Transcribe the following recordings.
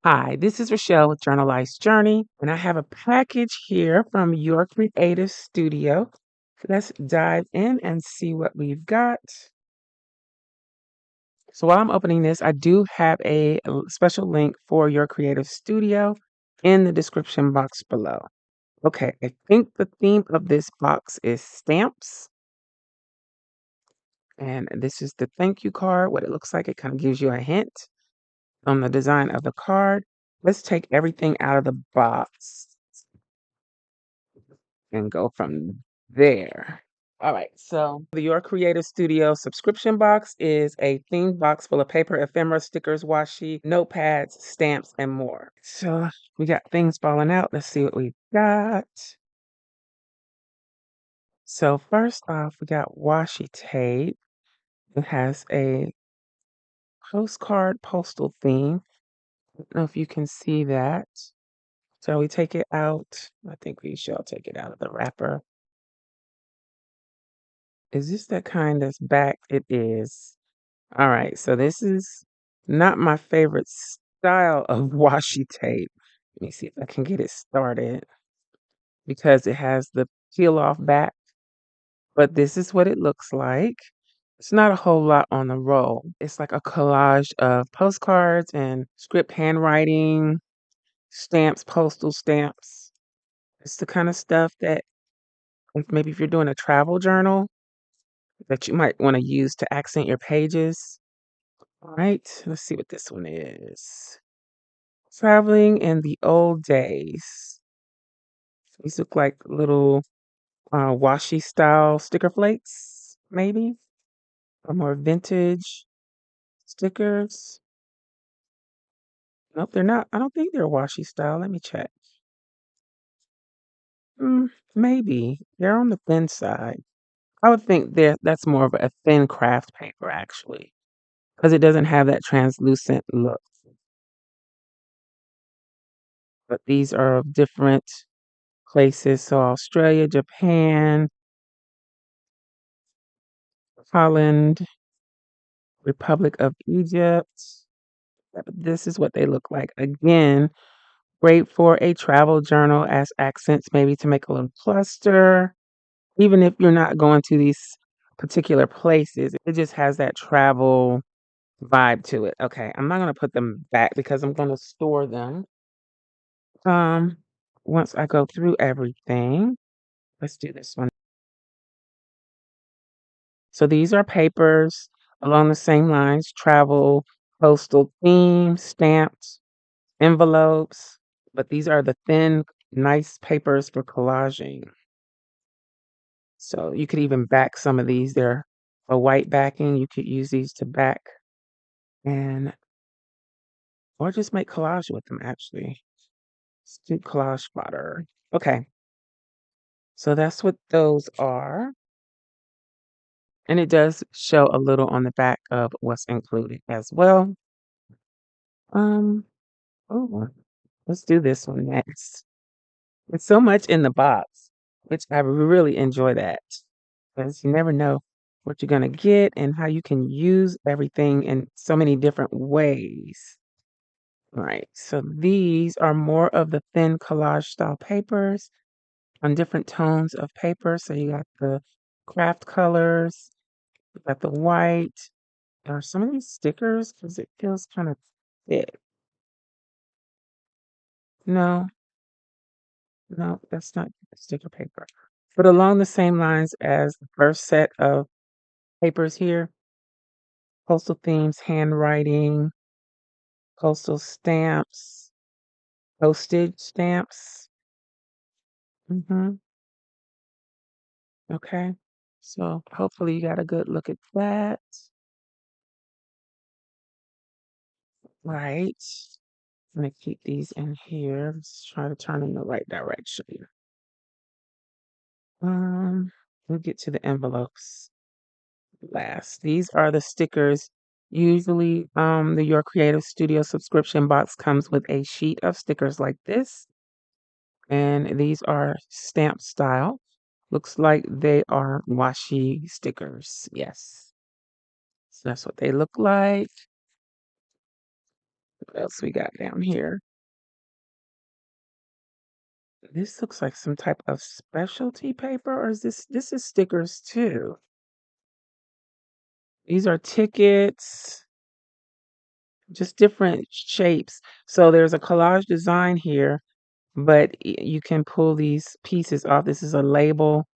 Hi, this is Rachelle with Journal Life's Journey, and I have a package here from your creative studio. Let's dive in and see what we've got. So while I'm opening this, I do have a special link for your creative studio in the description box below. Okay, I think the theme of this box is stamps, and this is the thank you card. What it looks like, it kind of gives you a hint on the design of the card. Let's take everything out of the box and go from there. All right, so the Your Creative Studio subscription box is a themed box full of paper, ephemera, stickers, washi, notepads, stamps, and more. So we got things falling out. Let's see what we got. So first off, we got washi tape. It has a postcard postal theme. I don't know if you can see that. Shall we take it out? I think we shall take it out of the wrapper. Is this that kind that's back? It is. All right, so this is not my favorite style of washi tape. Let me see if I can get it started because it has the peel off back, but this is what it looks like. It's not a whole lot on the roll. It's like a collage of postcards and script handwriting, stamps, postal stamps. It's the kind of stuff that maybe if you're doing a travel journal that you might want to use to accent your pages. All right, let's see what this one is. Traveling in the old days. These look like little washi style sticker flakes, maybe, or more vintage stickers. Nope, they're not. I don't think they're washi style. Let me check. Maybe they're on the thin side. I would think that's more of a thin craft paper actually, because it doesn't have that translucent look. But these are of different places. So Australia, Japan, Holland, Republic of Egypt. This is what they look like. Again, great for a travel journal as accents, maybe to make a little cluster. Even if you're not going to these particular places, it just has that travel vibe to it. Okay, I'm not going to put them back because I'm going to store them. Um, once I go through everything, let's do this one. So these are papers along the same lines, travel, postal theme, stamped, envelopes, but these are the thin, nice papers for collaging. So you could even back some of these. They're a white backing. You could use these to back and or just make collage with them actually. Let's do collage fodder. Okay. So that's what those are. And it does show a little on the back of what's included as well. Um, oh, let's do this one next. It's so much in the box, which I really enjoy that because you never know what you're gonna get and how you can use everything in so many different ways. All right, so these are more of the thin collage style papers on different tones of paper. So you got the craft colors, you got the white. There are some of these stickers because it feels kind of thick. No, no, that's not sticker paper. But along the same lines as the first set of papers here, postal themes, handwriting, postal stamps, postage stamps. Mhm. Okay. So hopefully you got a good look at that. Right. I'm gonna keep these in here. Let's try to turn in the right direction. Um, we'll get to the envelopes last. These are the stickers. Usually, the Your Creative Studio subscription box comes with a sheet of stickers like this, and these are stamp style. Looks like they are washi stickers. Yes. So that's what they look like. What else we got down here? This looks like some type of specialty paper, or is this is stickers too? These are tickets, just different shapes. So there's a collage design here, but you can pull these pieces off. This is a label.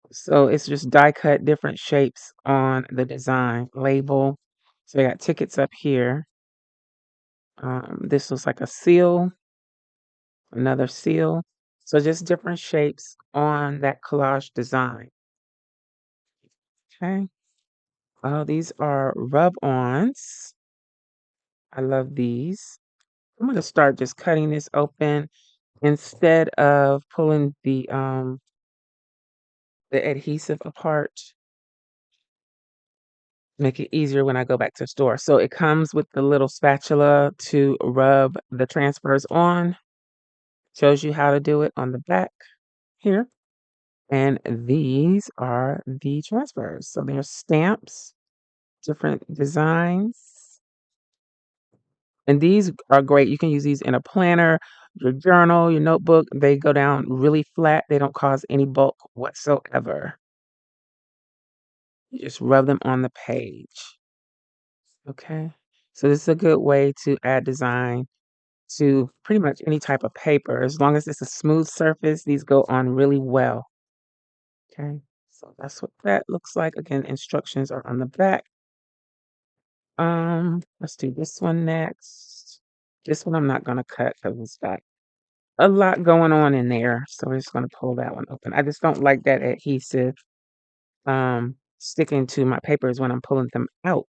So it's just die cut different shapes on the design label. So I got tickets up here. This looks like a seal, another seal. So just different shapes on that collage design. Okay. Oh, these are rub-ons. I love these. I'm gonna start just cutting this open instead of pulling the adhesive apart. Make it easier when I go back to the store. So it comes with the little spatula to rub the transfers on. Shows you how to do it on the back here. And these are the transfers. So they're stamps, different designs. And these are great. You can use these in a planner, your journal, your notebook. They go down really flat. They don't cause any bulk whatsoever. You just rub them on the page. Okay. So this is a good way to add design to pretty much any type of paper. As long as it's a smooth surface, these go on really well. Okay. So that's what that looks like. Again, instructions are on the back. Let's do this one next. This one I'm not gonna cut because it's got a lot going on in there. So we're just gonna pull that one open. I just don't like that adhesive sticking to my papers when I'm pulling them out.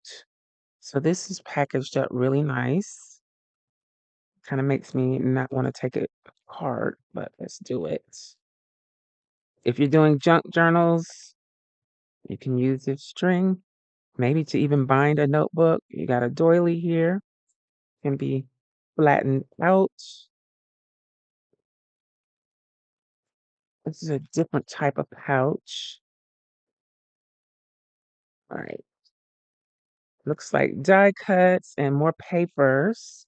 So this is packaged up really nice. Kind of makes me not want to take it apart, but let's do it. If you're doing junk journals, you can use this string, maybe to even bind a notebook. You got a doily here, can be flattened out. This is a different type of pouch. All right, looks like die cuts and more papers.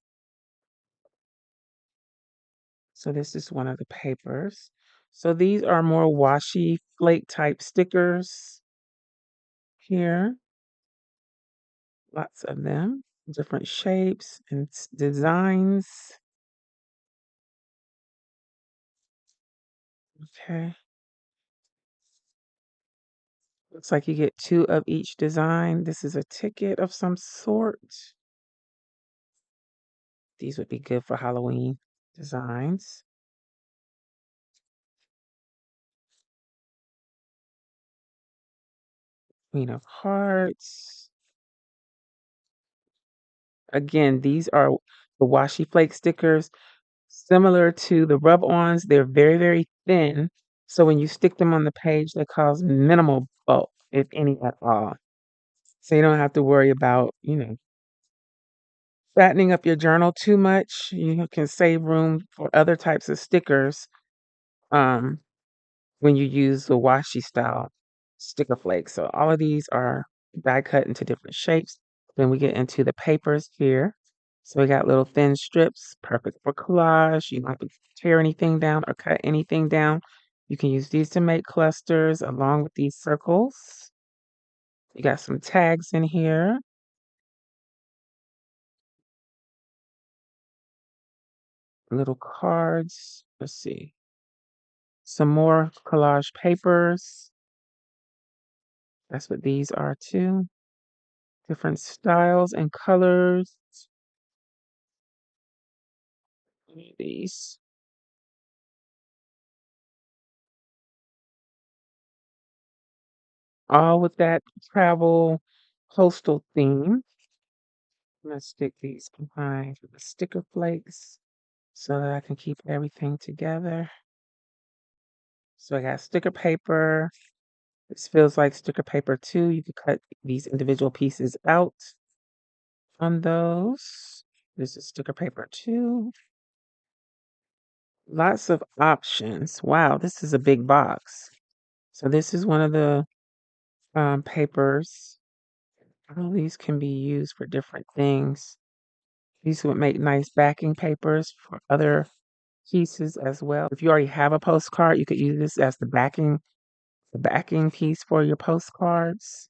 So this is one of the papers. So these are more washi flake type stickers here. Lots of them, different shapes and designs. Okay. Looks like you get two of each design. This is a ticket of some sort. These would be good for Halloween designs. Queen of Hearts. Again, these are the washi flake stickers. Similar to the rub-ons, they're very, very thin. So when you stick them on the page, they cause minimal bulk, if any at all. So you don't have to worry about, fattening up your journal too much. You can save room for other types of stickers um, when you use the washi style sticker flakes. So all of these are die cut into different shapes. Then we get into the papers here. So we got little thin strips, perfect for collage. You don't have to tear anything down or cut anything down. You can use these to make clusters along with these circles. You got some tags in here. Little cards. Let's see. Some more collage papers. That's what these are too. Different styles and colors. These. All with that travel postal theme. I'm gonna stick these behind the sticker flakes so that I can keep everything together. So I got sticker paper. This feels like sticker paper too. You could cut these individual pieces out on those. This is sticker paper too. Lots of options. Wow, this is a big box. So this is one of the papers. All these can be used for different things. These would make nice backing papers for other pieces as well. If you already have a postcard, you could use this as the backing piece for your postcards.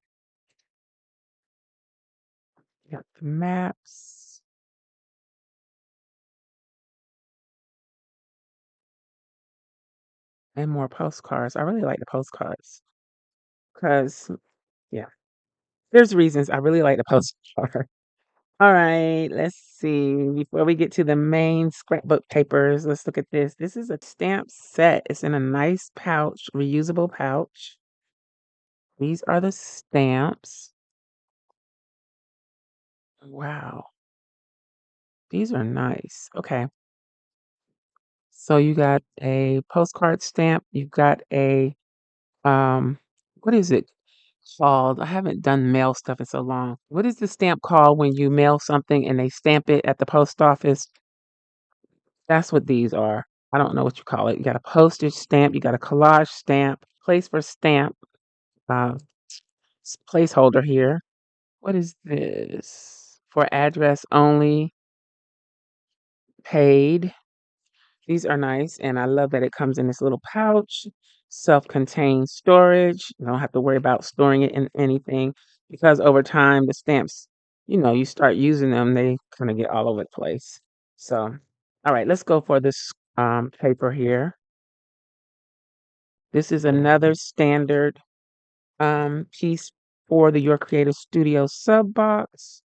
Got the maps. And more postcards. I really like the postcards because, yeah, there's reasons I really like the postcard. All right, let's see. Before we get to the main scrapbook papers, let's look at this. This is a stamp set. It's in a nice pouch, reusable pouch. These are the stamps. Wow, these are nice. Okay, so you got a postcard stamp. You've got a um, what is it called? I haven't done mail stuff in so long. What is the stamp called when you mail something and they stamp it at the post office? That's what these are. I don't know what you call it. You got a postage stamp, you got a collage stamp, place for stamp, uh, placeholder here. What is this? For address only, paid. These are nice, and I love that it comes in this little pouch, self-contained storage. You don't have to worry about storing it in anything because over time the stamps, you start using them, they kind of get all over the place. So, all right, let's go for this paper here. This is another standard piece for the Your Creative Studio sub box.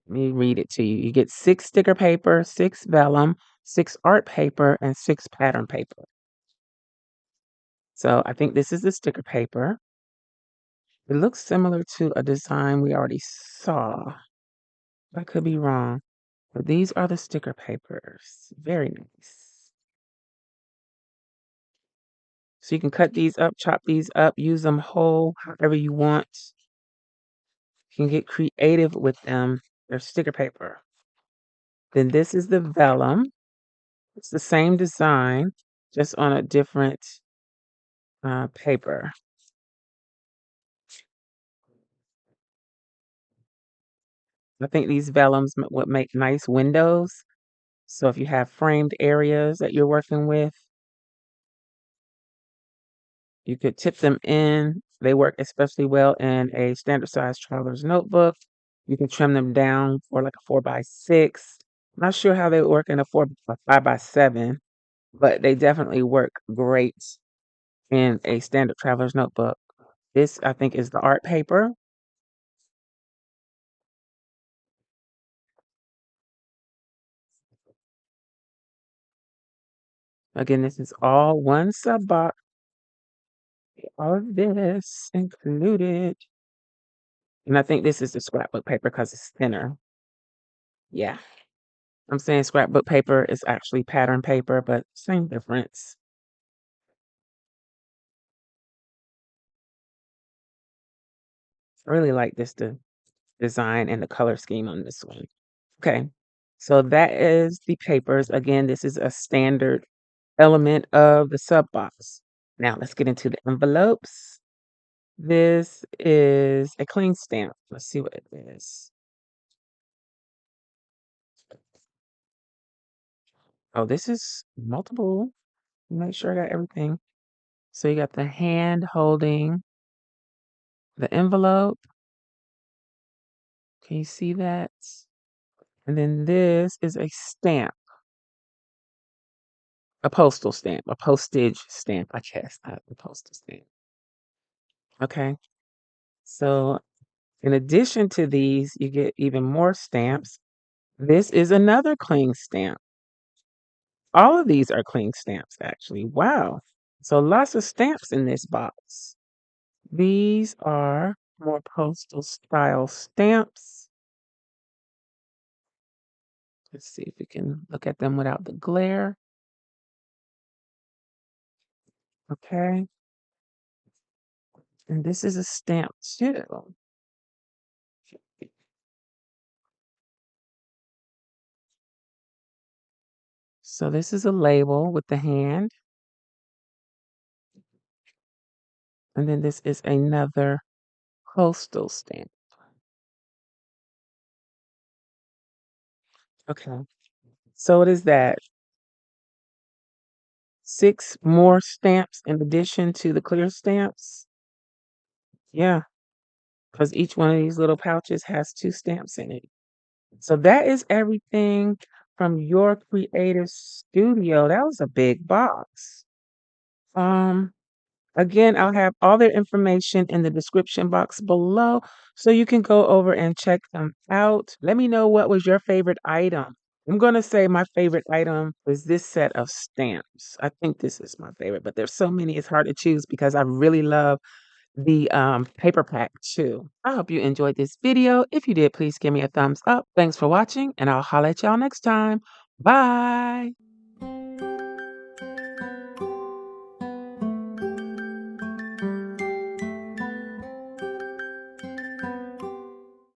Let me read it to you. You get 6 sticker paper, 6 vellum, 6 art paper, and 6 pattern paper. So I think this is the sticker paper. It looks similar to a design we already saw. I could be wrong, but these are the sticker papers. Very nice. So you can cut these up, chop these up, use them whole, however you want. You can get creative with them. They're sticker paper. Then this is the vellum. It's the same design, just on a different paper. I think these vellums would make nice windows. So if you have framed areas that you're working with, you could tip them in. They work especially well in a standard size traveler's notebook. You can trim them down for like a 4x6. Not sure how they work in a 5x7, but they definitely work great in a standard traveler's notebook. This, I think, is the art paper. Again, this is all one sub box. All of this included. And I think this is the scrapbook paper because it's thinner. Yeah. I'm saying scrapbook paper is actually pattern paper, but same difference. I really like the design and the color scheme on this one. Okay. So that is the papers. Again, this is a standard element of the sub box. Now let's get into the envelopes. This is a cling stamp. Let's see what it is. Oh, this is multiple. Make sure I got everything. So you got the hand holding the envelope. Can you see that? And then this is a stamp, a postal stamp, a postage stamp, I guess, not a postal stamp. Okay. So in addition to these, you get even more stamps. This is another cling stamp. All of these are cling stamps, actually. Wow. So lots of stamps in this box. These are more postal style stamps. Let's see if we can look at them without the glare. Okay. And this is a stamp too. So this is a label with the hand. And then this is another postal stamp. Okay. So what is that? 6 more stamps in addition to the clear stamps? Yeah, because each one of these little pouches has 2 stamps in it. So that is everything from your creative studio. That was a big box. Um, Again, I'll have all their information in the description box below so you can go over and check them out. Let me know what was your favorite item. I'm going to say my favorite item is this set of stamps. I think this is my favorite, but there's so many it's hard to choose because I really love the paper pack too. I hope you enjoyed this video. If you did, please give me a thumbs up. Thanks for watching, and I'll holla at y'all next time. Bye.